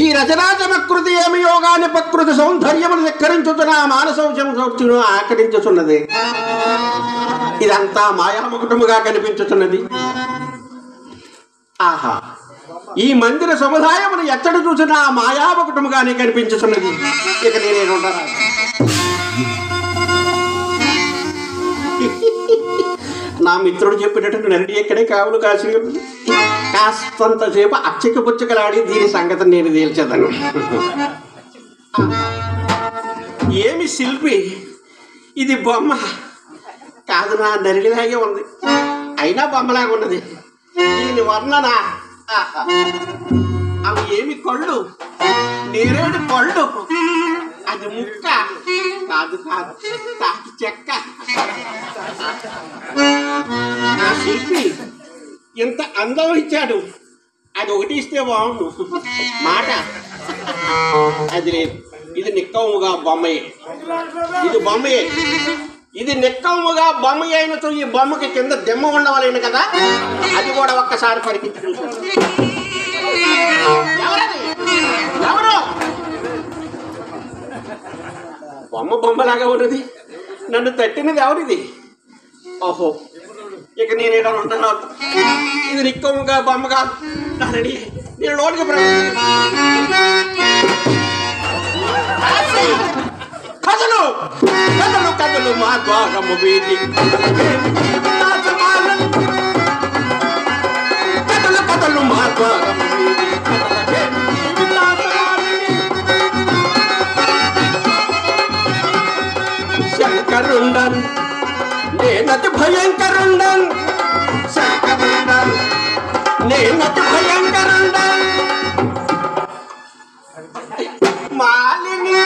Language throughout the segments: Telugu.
ఈ రచనాచమకృతి ఏమి యోగాన్ని ప్రకృతి సౌందర్యమును ధిక్కరించుతున్న మానసౌచం సౌఖ్యును ఆకరించుతున్నది. ఇదంతా మాయాముకుటముగా కనిపించుతున్నది. ఆహా, ఈ మందిర సముదాయమును ఎచ్చట చూసినా మాయాముకుటముగానే కనిపించుతున్నది. ఇక నేనేనుంటారా? నా మిత్రుడు చెప్పినట్టు నరటి ఎక్కడే కావులు కాసి కాస్తంతసేపు అచ్చకి పుచ్చకలాడి దీని సంగతి నేను తేల్చేదను. ఏమి శిల్పి, ఇది బొమ్మ కాదు, నా నరిడిలాగే ఉంది, అయినా బొమ్మలాగా ఉన్నది. దీని వర్ణన, అవి ఏమి కళ్ళు, నేరేడు పళ్ళు, అది ముక్క కాదు కాదు, తాకి చెక్క. నా శిల్పి ఎంత అందం ఇచ్చాడు, అది ఒకటి ఇస్తే బాగుండు మాట. అది లేదు, ఇది నిక్కముగా బొమ్మయే, ఇది బొమ్మయే, ఇది నిక్కముగా బొమ్మయ్య అయినతో ఈ బొమ్మకి కింద దెమ్మ ఉండవలేను కదా, అది కూడా ఒక్కసారి పరికించి చూశాను. ఎవరు? బొమ్మ బొమ్మలాగా ఉన్నది, నన్ను తట్టినది ఎవరిది? ఓహో, ఇక నేనేదో ఉంటున్నాను. ఇది నిక్కముగా బొమ్మగా నానని నేను లోనికి కథలు కథలు కథలు మా ద్వారము వీటి కథలు కథలు మా ద్వారము వీటి శంకరుండన్ నేనతి భయంకరుండన్, శంకరుండన్ నేనతి భయంకరుండన్, మాలిని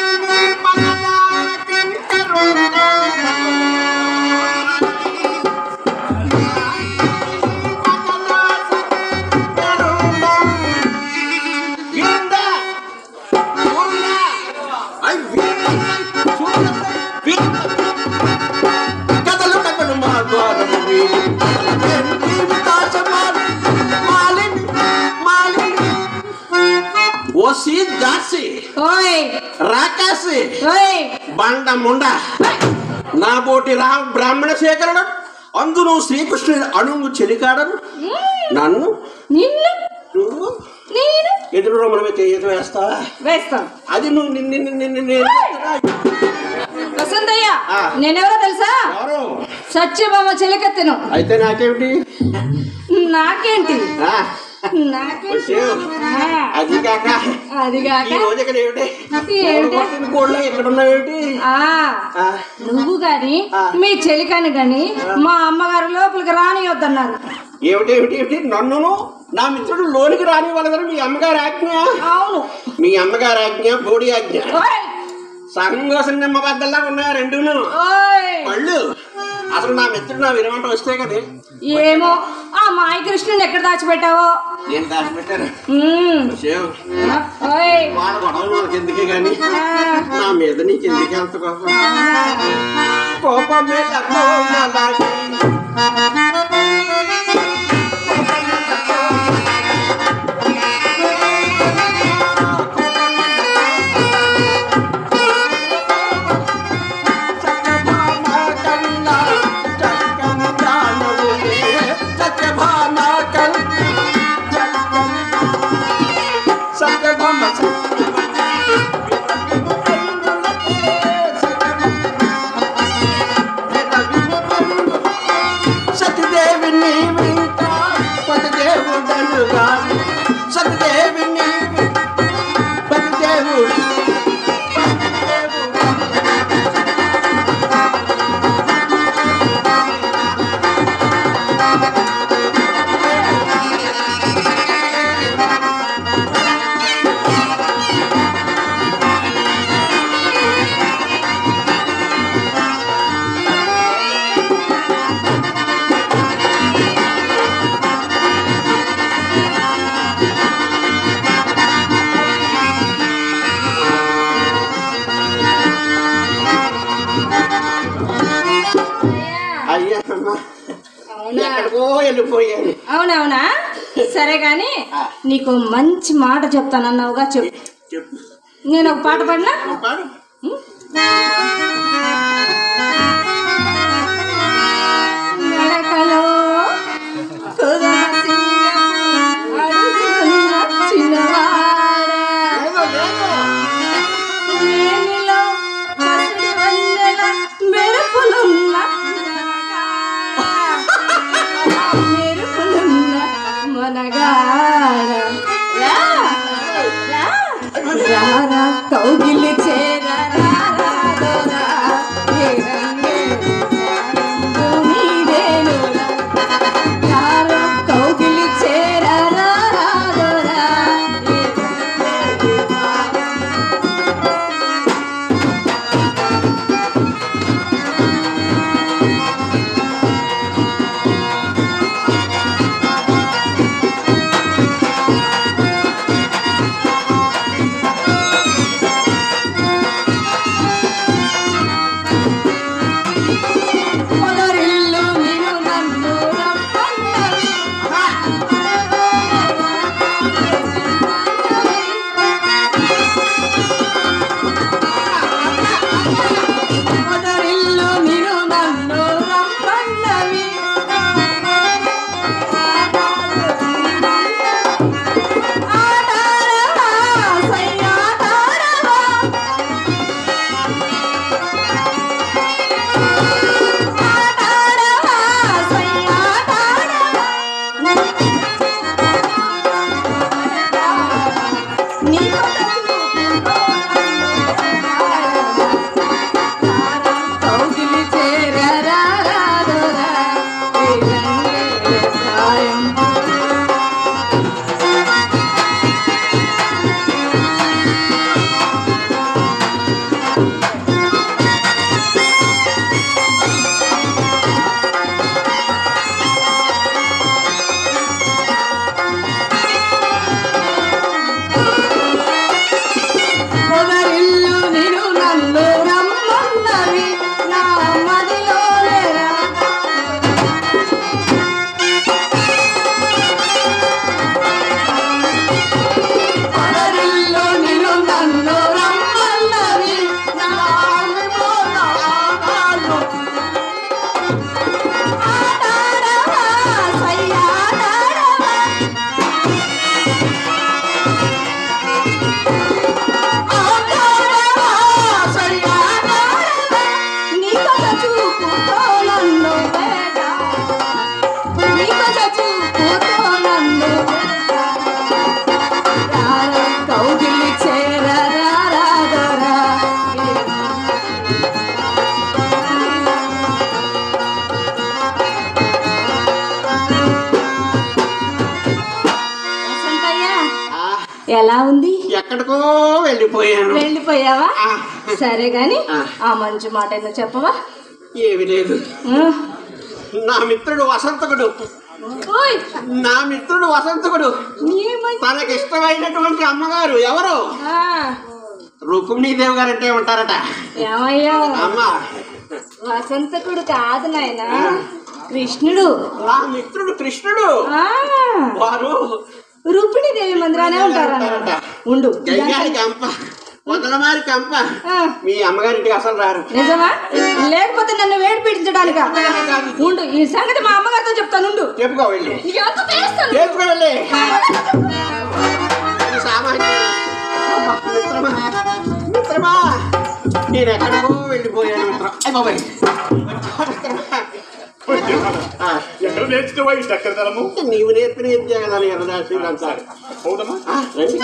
రాకాసి బండ ముండ నా పోటీ బ్రాహ్మణ శేఖరుడు, అందును శ్రీకృష్ణుడు అణువు చెలికాడను. నన్ను నువ్వు ఎదురు రమ్మని ఎదురు వేస్తావా? అది నువ్వు వసంతయ్య, నేనెవరో తెలుసా? ఎవరు? సత్యభామ చెలికత్తెను. అయితే నాకేమిటి? నాకేంటి? అది కాక నువ్వు గాని మీ చెలికని గాని మా అమ్మగారు లోపలికి రానియొద్దన్నారు. ఏమిటి? నన్ను నా మిత్రుడు లోనికి రానివ్వలేదని మీ అమ్మగారి ఆజ్ఞ? అవును, మీ అమ్మగారి ఆజ్ఞ బోడి ఆజ్ఞ. సంగోసం నిమ్మ బద్దల్లా ఉన్నాయి రెండును పళ్ళు. అసలు నా మిత్రుడు నా వినమంట వస్తే కదా. ఏమో ఆ మాయ కృష్ణుని ఎక్కడ దాచిపెట్టావో. నేను దాచిపెట్టాను వాళ్ళ గొడవలు మనకి ఎందుకే గాని నా మీద నీకు ఎందుకు ఎంత కోపం మీద అవునవునా? సరే గాని నీకు మంచి మాట చెప్తానన్నావుగా చెప్పు. నేను ఒక పాట పాడినా నడకలో కౌగిలి చేరా కౌగిలి చేరా ఎలా ఉంది? ఎక్కడికో వెళ్ళిపోయావా? సరే గాని ఆ మంచి మాట ఏదో చెప్పవా? ఏమి లేదు, నా మిత్రుడు వసంతకుడు తనకి ఇష్టమైనటువంటి అమ్మగారు ఎవరు? రుక్మిణీదేవి గారు అంటే ఉంటారట. ఏమయ్యా అమ్మా, వసంతకుడు కాదు నాయన, కృష్ణుడు. నా మిత్రుడు కృష్ణుడు. వారు రుక్మిణీదేవి మందిరానే ఉంటారట. ఉండు, కంప మొదలమారి కంప మీ అమ్మగారింటికి అసలు రారు. నిజమా? లేకపోతే నన్ను వేడి పీడించడానిక? ఉండు, ఈ సంగతి మా అమ్మగారితో చెప్తాను. చెప్పుకో వెళ్ళి, చెప్పుకో వెళ్ళి. మిత్రమా, నేను ఎక్కడికో వెళ్ళిపోయాను మిత్రం. అయ్య బాబాయ్, నీవు నేర్పిన విద్య కదా శ్రీరామ్. రండి.